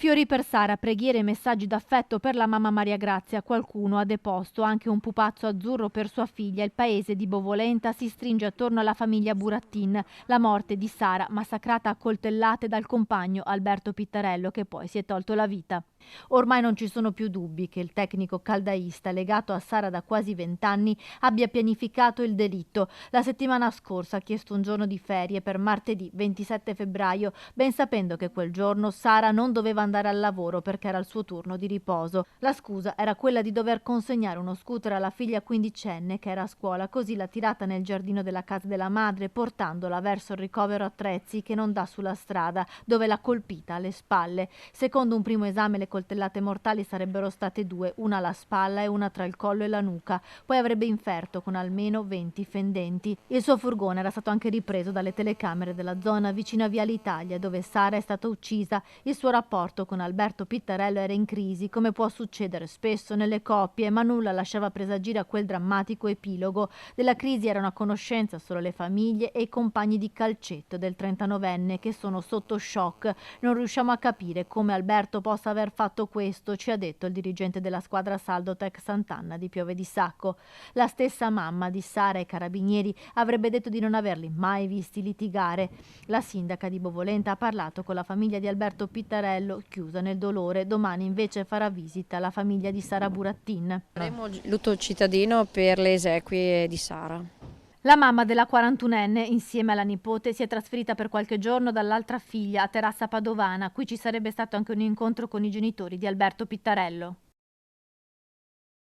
Fiori per Sara, preghiere e messaggi d'affetto per la mamma Maria Grazia. Qualcuno ha deposto anche un pupazzo azzurro per sua figlia. Il paese di Bovolenta si stringe attorno alla famiglia Burattin. La morte di Sara, massacrata a coltellate dal compagno Alberto Pittarello, che poi si è tolto la vita. Ormai non ci sono più dubbi che il tecnico caldaista, legato a Sara da quasi 20 anni, abbia pianificato il delitto. La settimana scorsa ha chiesto un giorno di ferie per martedì 27 febbraio, ben sapendo che quel giorno Sara non doveva andare al lavoro perché era il suo turno di riposo. La scusa era quella di dover consegnare uno scooter alla figlia quindicenne che era a scuola, così l'ha tirata nel giardino della casa della madre, portandola verso il ricovero attrezzi che non dà sulla strada, dove l'ha colpita alle spalle. Secondo un primo esame le coltellate mortali sarebbero state 2, una alla spalla e una tra il collo e la nuca. Poi avrebbe inferto con almeno 20 fendenti. Il suo furgone era stato anche ripreso dalle telecamere della zona vicino a Viale Italia, dove Sara è stata uccisa. Il suo rapporto con Alberto Pittarello era in crisi, come può succedere spesso nelle coppie, ma nulla lasciava presagire a quel drammatico epilogo. Della crisi erano a conoscenza solo le famiglie e i compagni di calcetto del 39enne, che sono sotto shock. Non riusciamo a capire come Alberto possa aver fatto questo, ci ha detto il dirigente della squadra Saldotec Sant'Anna di Piove di Sacco. La stessa mamma di Sara ai carabinieri avrebbe detto di non averli mai visti litigare. La sindaca di Bovolenta ha parlato con la famiglia di Alberto Pittarello, chiusa nel dolore. Domani invece farà visita alla famiglia di Sara Burattin. Faremo lutto cittadino per le esequie di Sara. La mamma della 41enne, insieme alla nipote, si è trasferita per qualche giorno dall'altra figlia a Terrassa Padovana. Qui ci sarebbe stato anche un incontro con i genitori di Alberto Pittarello.